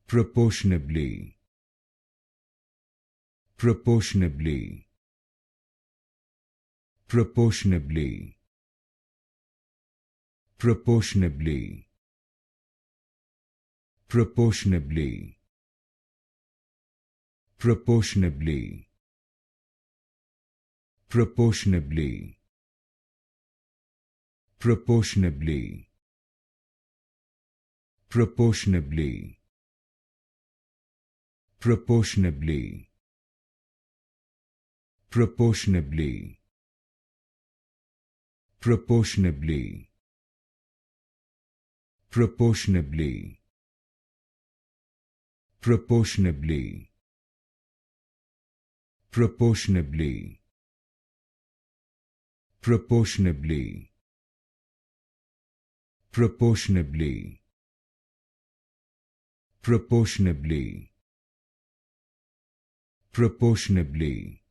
proportionably, proportionably, proportionably, proportionably, proportionably, proportionably, proportionably, proportionably, proportionably, proportionably, proportionably, proportionably, proportionably, proportionably, proportionably, proportionably, proportionably, proportionably, proportionably,